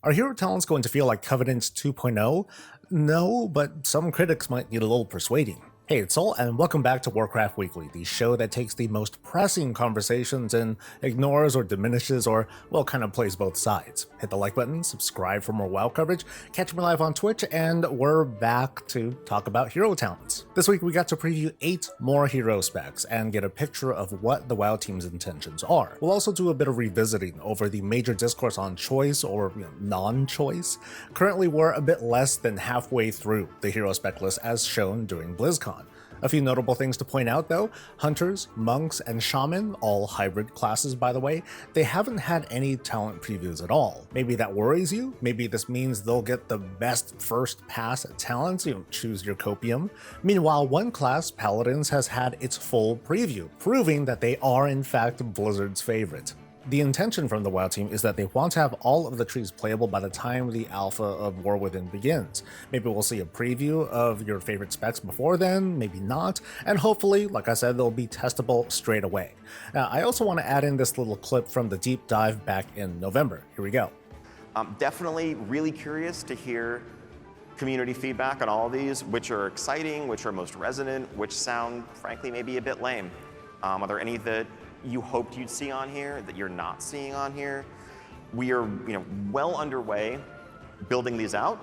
Are hero talents going to feel like Covenant 2.0? No, but some critics might need a little persuading. Hey, it's Sol, and welcome back to Warcraft Weekly, the show that takes the most pressing conversations and ignores or diminishes or, well, kind of plays both sides. Hit the like button, subscribe for more WoW coverage, catch me live on Twitch, and we're back to talk about hero talents. This week we got to preview 8 more hero specs and get a picture of what the WoW team's intentions are. We'll also do a bit of revisiting over the major discourse on choice or non-choice. Currently we're a bit less than halfway through the hero spec list as shown during BlizzCon. A few notable things to point out though: Hunters, Monks, and Shaman, all hybrid classes by the way, they haven't had any talent previews at all. Maybe that worries you, maybe this means they'll get the best first pass at talents, choose your copium. Meanwhile, one class, Paladins, has had its full preview, proving that they are in fact Blizzard's favorite. The intention from the WoW team is that they want to have all of the trees playable by the time the alpha of War Within begins. Maybe we'll see a preview of your favorite specs before then, maybe not, and hopefully, like I said, they'll be testable straight away. Now, I also want to add in this little clip from the deep dive back in November. Here we go. Definitely really curious to hear community feedback on all of these, which are exciting, which are most resonant, which sound, frankly, maybe a bit lame. Are there any that you hoped you'd see on here that you're not seeing on here? We are, well underway building these out,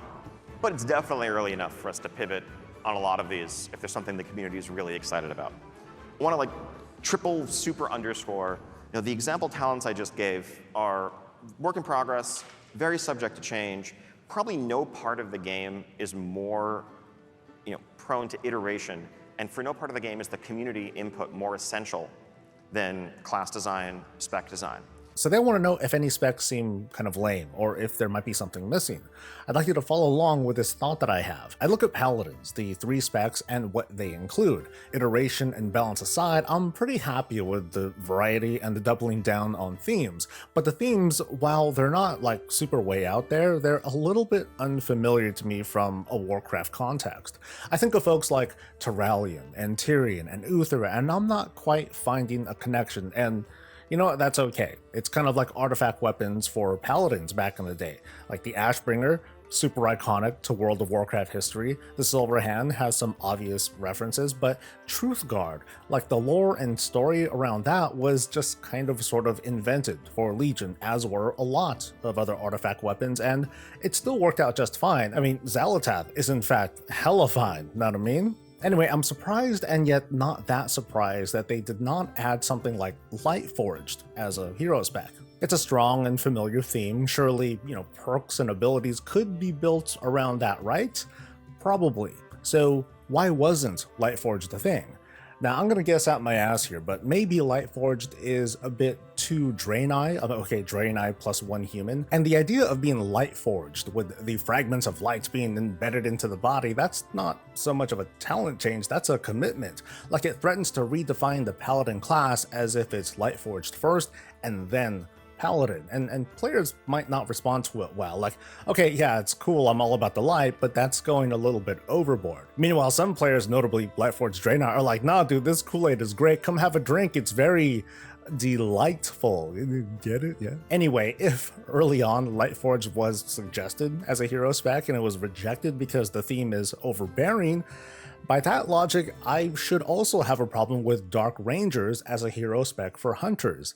but it's definitely early enough for us to pivot on a lot of these if there's something the community is really excited about. I want to triple super underscore, the example talents I just gave are work in progress, very subject to change. Probably no part of the game is more, prone to iteration, and for no part of the game is the community input more essential than class design, spec design. So they want to know if any specs seem kind of lame, or if there might be something missing. I'd like you to follow along with this thought that I have. I look at Paladins, the 3 specs, and what they include. Iteration and balance aside, I'm pretty happy with the variety and the doubling down on themes. But the themes, while they're not super way out there, they're a little bit unfamiliar to me from a Warcraft context. I think of folks like Turalyon and Tyrion and Uthera, and I'm not quite finding a connection, and you know what, that's okay. It's kind of like artifact weapons for Paladins back in the day. Like the Ashbringer, super iconic to World of Warcraft history. The Silver Hand has some obvious references, but Truthguard, the lore and story around that was just sort of invented for Legion, as were a lot of other artifact weapons, and it still worked out just fine. I mean, Xal'atath is in fact hella fine, know what I mean? Anyway, I'm surprised and yet not that surprised that they did not add something like Lightforged as a hero spec. It's a strong and familiar theme. Surely, perks and abilities could be built around that, right? Probably. So why wasn't Lightforged a thing? Now, I'm gonna guess out my ass here, but maybe Lightforged is a bit too Draenei. Okay, Draenei plus 1 human. And the idea of being Lightforged with the fragments of light being embedded into the body, that's not so much of a talent change, that's a commitment. It threatens to redefine the Paladin class as if it's Lightforged first and then Paladin, and players might not respond to it well. Okay, yeah, it's cool, I'm all about the light, but that's going a little bit overboard. Meanwhile, some players, notably Lightforged Draenei, are like, nah dude, this Kool-Aid is great, come have a drink, it's very delightful. Get it? Yeah. Anyway, if early on Lightforged was suggested as a hero spec and it was rejected because the theme is overbearing, by that logic, I should also have a problem with Dark Rangers as a hero spec for Hunters.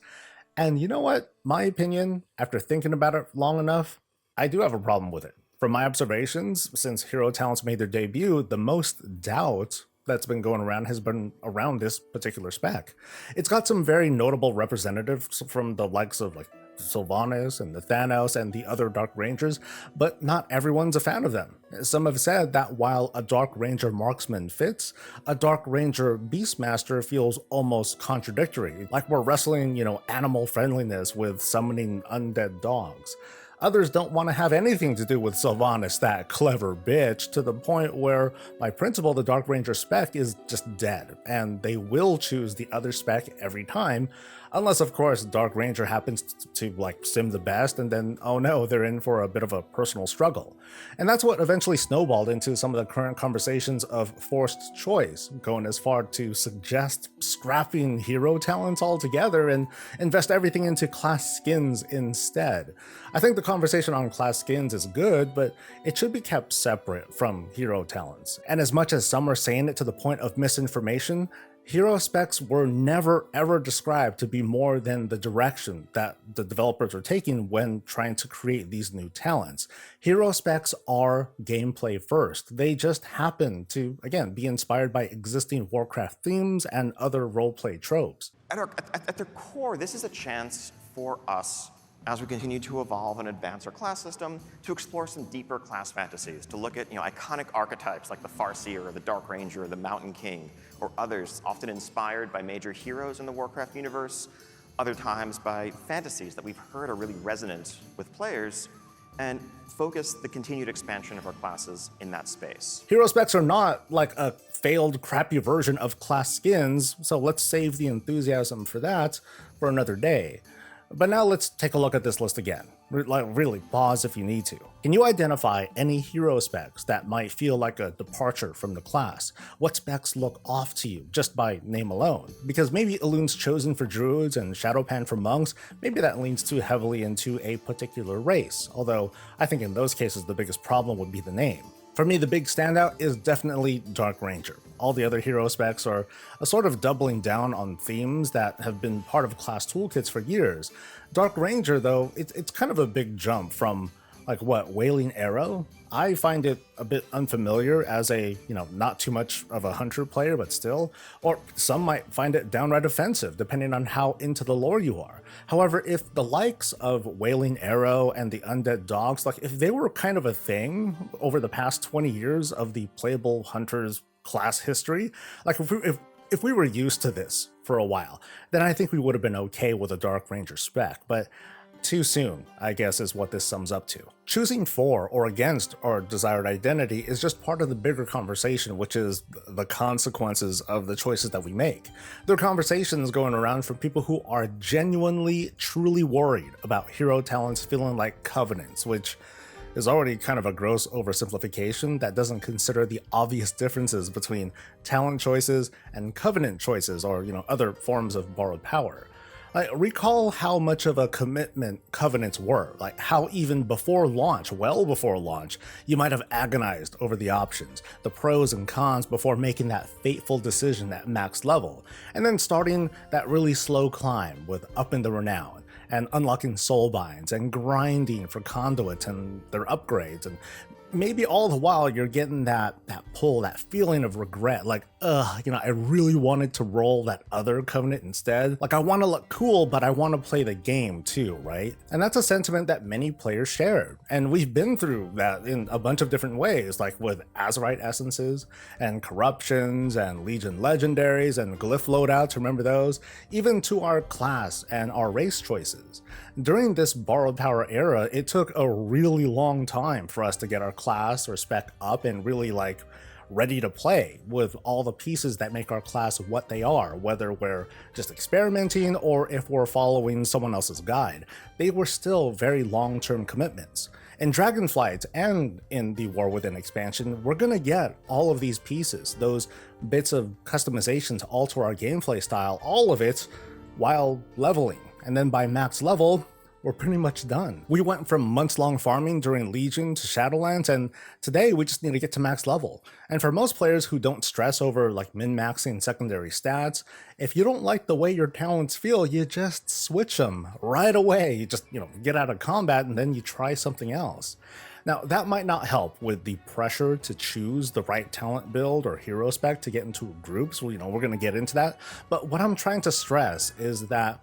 And you know what? My opinion, after thinking about it long enough, I do have a problem with it. From my observations, since hero talents made their debut, the most doubt that's been going around has been around this particular spec. It's got some very notable representatives from the likes of Sylvanas and the Thanos and the other Dark Rangers, but not everyone's a fan of them. Some have said that while a Dark Ranger marksman fits, a Dark Ranger Beastmaster feels almost contradictory, like we're wrestling, animal friendliness with summoning undead dogs. Others don't want to have anything to do with Sylvanas, that clever bitch, to the point where, by principle, the Dark Ranger spec is just dead, and they will choose the other spec every time. Unless, of course, Dark Ranger happens to like sim the best, and then, oh no, they're in for a bit of a personal struggle. And that's what eventually snowballed into some of the current conversations of forced choice, going as far to suggest scrapping hero talents altogether and invest everything into class skins instead. I think the conversation on class skins is good, but it should be kept separate from hero talents. And as much as some are saying it to the point of misinformation, hero specs were never ever described to be more than the direction that the developers are taking when trying to create these new talents. Hero specs are gameplay first. They just happen to, again, be inspired by existing Warcraft themes and other roleplay tropes. At their core, this is a chance for us, as we continue to evolve and advance our class system, to explore some deeper class fantasies, to look at iconic archetypes like the Farseer or the Dark Ranger or the Mountain King, or others often inspired by major heroes in the Warcraft universe, other times by fantasies that we've heard are really resonant with players, and focus the continued expansion of our classes in that space. Hero specs are not like a failed, crappy version of class skins, so let's save the enthusiasm for that for another day. But now let's take a look at this list again. Really, pause if you need to. Can you identify any hero specs that might feel like a departure from the class? What specs look off to you just by name alone? Because maybe Elun's Chosen for druids and Shadowpan for monks, maybe that leans too heavily into a particular race, although I think in those cases the biggest problem would be the name. For me, the big standout is definitely Dark Ranger. All the other hero specs are a sort of doubling down on themes that have been part of class toolkits for years. Dark Ranger, though, it's kind of a big jump from, like, what, Wailing Arrow? I find it a bit unfamiliar as a, not too much of a hunter player, but still. Or some might find it downright offensive, depending on how into the lore you are. However, if the likes of Wailing Arrow and the Undead Dogs, like, if they were kind of a thing over the past 20 years of the playable hunters class history, like, if we were used to this for a while, then I think we would have been okay with a Dark Ranger spec, but too soon, I guess, is what this sums up to. Choosing for or against our desired identity is just part of the bigger conversation, which is the consequences of the choices that we make. There are conversations going around from people who are genuinely, truly worried about hero talents feeling like covenants, which is already kind of a gross oversimplification that doesn't consider the obvious differences between talent choices and covenant choices, or other forms of borrowed power. Recall how much of a commitment covenants were, like how even before launch, well before launch, you might have agonized over the options, the pros and cons before making that fateful decision at max level, and then starting that really slow climb with upping the renown, and unlocking soul binds, and grinding for conduits and their upgrades, and maybe all the while you're getting that pull, that feeling of regret, like, I really wanted to roll that other covenant instead. Like, I want to look cool, but I want to play the game too, right? And that's a sentiment that many players share. And we've been through that in a bunch of different ways, like with Azerite essences, and corruptions, and Legion legendaries, and glyph loadouts, remember those? Even to our class and our race choices. During this borrowed power era, it took a really long time for us to get our class or spec up and really ready to play with all the pieces that make our class what they are, whether we're just experimenting or if we're following someone else's guide. They were still very long-term commitments. In Dragonflight and in the War Within expansion, we're gonna get all of these pieces, those bits of customization to alter our gameplay style, all of it while leveling. And then by max level, we're pretty much done. We went from months-long farming during Legion to Shadowlands, and today we just need to get to max level. And for most players who don't stress over min-maxing secondary stats, if you don't like the way your talents feel, you just switch them right away. You just, get out of combat and then you try something else. Now, that might not help with the pressure to choose the right talent build or hero spec to get into groups. We're going to get into that. But what I'm trying to stress is that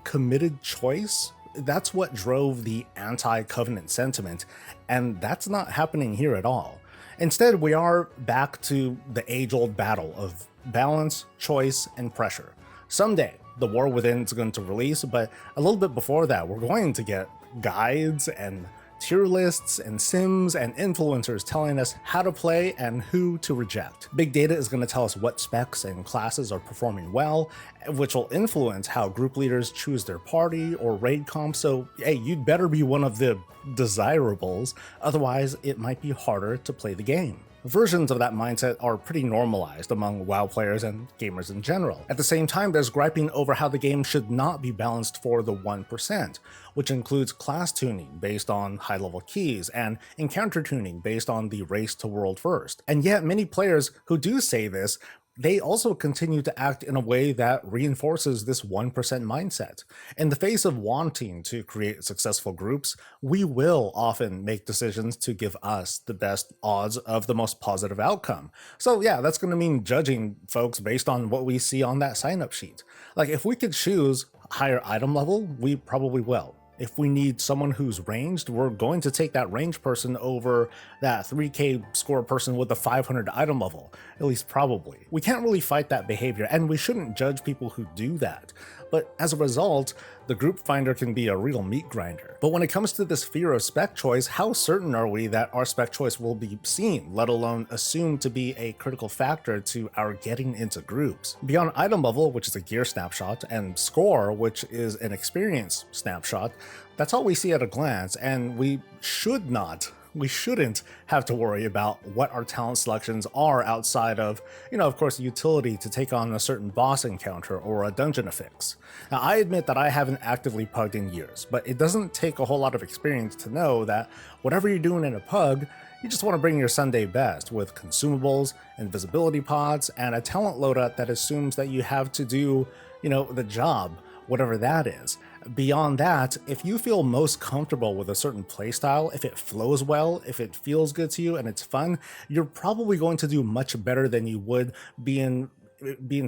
committed choice, that's what drove the anti-covenant sentiment, and that's not happening here at all. Instead, we are back to the age-old battle of balance, choice, and pressure. Someday, the War Within is going to release, but a little bit before that, we're going to get guides and tier lists and sims and influencers telling us how to play and who to reject. Big data is going to tell us what specs and classes are performing well, which will influence how group leaders choose their party or raid comp, so hey, you'd better be one of the desirables, otherwise it might be harder to play the game. Versions of that mindset are pretty normalized among WoW players and gamers in general. At the same time, there's griping over how the game should not be balanced for the 1%, which includes class tuning based on high-level keys and encounter tuning based on the race to world first. And yet, many players who do say this, they also continue to act in a way that reinforces this 1% mindset. In the face of wanting to create successful groups, we will often make decisions to give us the best odds of the most positive outcome. So yeah, that's going to mean judging folks based on what we see on that sign-up sheet. Like, if we could choose higher item level, we probably will. If we need someone who's ranged, we're going to take that ranged person over that 3k score person with a 500 item level, at least probably. We can't really fight that behavior, and we shouldn't judge people who do that. But as a result, the group finder can be a real meat grinder. But when it comes to this fear of spec choice, how certain are we that our spec choice will be seen, let alone assumed to be a critical factor to our getting into groups? Beyond item level, which is a gear snapshot, and score, which is an experience snapshot, that's all we see at a glance, and we shouldn't have to worry about what our talent selections are outside of, of course, utility to take on a certain boss encounter or a dungeon affix. Now, I admit that I haven't actively pugged in years, but it doesn't take a whole lot of experience to know that whatever you're doing in a pug, you just want to bring your Sunday best with consumables, invisibility pods, and a talent loadout that assumes that you have to do, the job, whatever that is. Beyond that, if you feel most comfortable with a certain playstyle, if it flows well, if it feels good to you and it's fun, you're probably going to do much better than you would being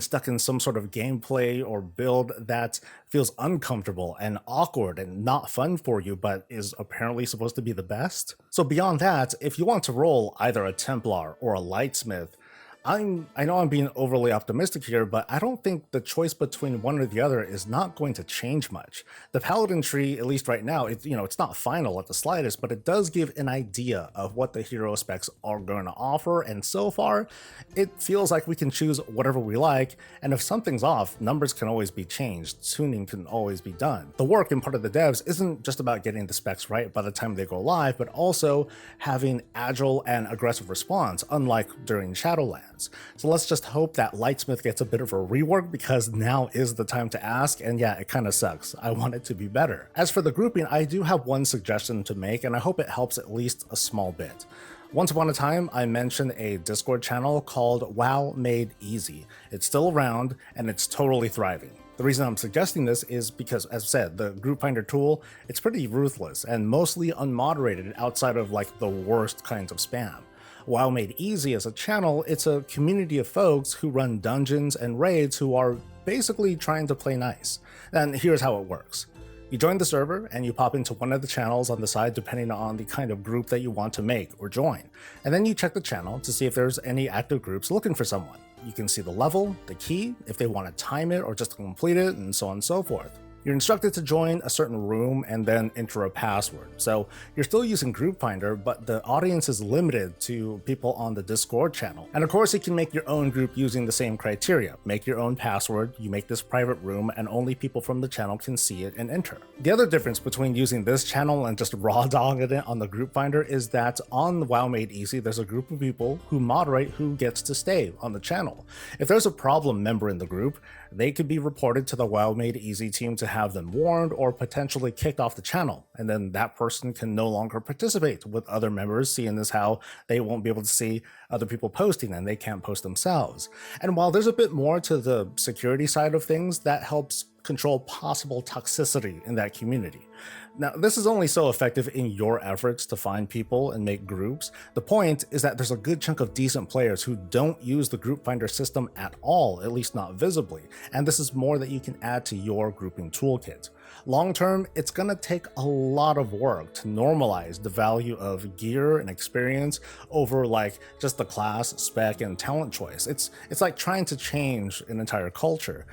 stuck in some sort of gameplay or build that feels uncomfortable and awkward and not fun for you, but is apparently supposed to be the best. So beyond that, if you want to roll either a Templar or a Lightsmith, I know I'm being overly optimistic here, but I don't think the choice between one or the other is not going to change much. The Paladin tree, at least right now, it's not final at the slightest, but it does give an idea of what the hero specs are going to offer, and so far, it feels like we can choose whatever we like, and if something's off, numbers can always be changed, tuning can always be done. The work in part of the devs isn't just about getting the specs right by the time they go live, but also having agile and aggressive response, unlike during Shadowlands. So let's just hope that Lightsmith gets a bit of a rework, because now is the time to ask, and yeah, it kind of sucks. I want it to be better. As for the grouping, I do have one suggestion to make, and I hope it helps at least a small bit. Once upon a time, I mentioned a Discord channel called WoW Made Easy. It's still around, and it's totally thriving. The reason I'm suggesting this is because, as I said, the group finder tool, it's pretty ruthless and mostly unmoderated outside of like the worst kinds of spam. WoW Made Easy as a channel, it's a community of folks who run dungeons and raids who are basically trying to play nice. And here's how it works. You join the server and you pop into one of the channels on the side depending on the kind of group that you want to make or join. And then you check the channel to see if there's any active groups looking for someone. You can see the level, the key, if they want to time it or just to complete it, and so on and so forth. You're instructed to join a certain room and then enter a password. So you're still using Group Finder, but the audience is limited to people on the Discord channel. And of course, you can make your own group using the same criteria. Make your own password, you make this private room, and only people from the channel can see it and enter. The other difference between using this channel and just raw dogging it on the Group Finder is that on WoW Made Easy, there's a group of people who moderate who gets to stay on the channel. If there's a problem member in the group, they could be reported to the WoW Made Easy team to have them warned or potentially kicked off the channel, and then that person can no longer participate with other members, seeing as how they won't be able to see other people posting and they can't post themselves. And while there's a bit more to the security side of things, that helps control possible toxicity in that community. Now, this is only so effective in your efforts to find people and make groups. The point is that there's a good chunk of decent players who don't use the group finder system at all, at least not visibly, and this is more that you can add to your grouping toolkit. Long term, it's going to take a lot of work to normalize the value of gear and experience over like just the class, spec, and talent choice. It's like trying to change an entire culture.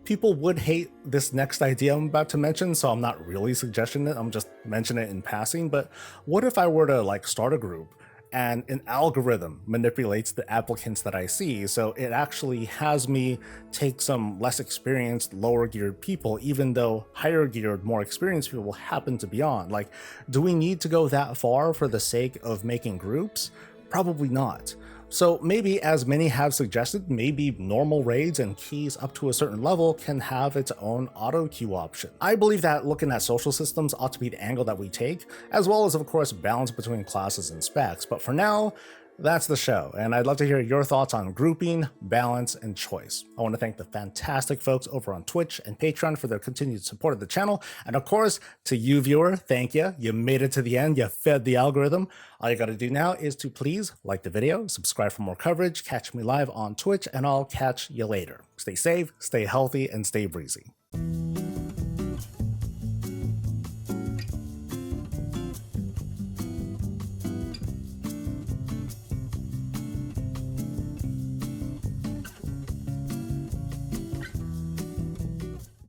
people would hate this next idea I'm about to mention, so I'm not really suggesting it, I'm just mentioning it in passing. But what if I were to like start a group and an algorithm manipulates the applicants that I see, so it actually has me take some less experienced, lower geared people, even though higher geared, more experienced people happen to be on? Like, do we need to go that far for the sake of making groups? Probably not. So maybe, as many have suggested, maybe normal raids and keys up to a certain level can have its own auto queue option. I believe that looking at social systems ought to be the angle that we take, as well as of course balance between classes and specs. But for now, that's the show, and I'd love to hear your thoughts on grouping, balance, and choice. I want to thank the fantastic folks over on Twitch and Patreon for their continued support of the channel, and of course, to you viewer, thank you. You made it to the end, you fed the algorithm. All you gotta do now is to please like the video, subscribe for more coverage, catch me live on Twitch, and I'll catch you later. Stay safe, stay healthy, and stay breezy.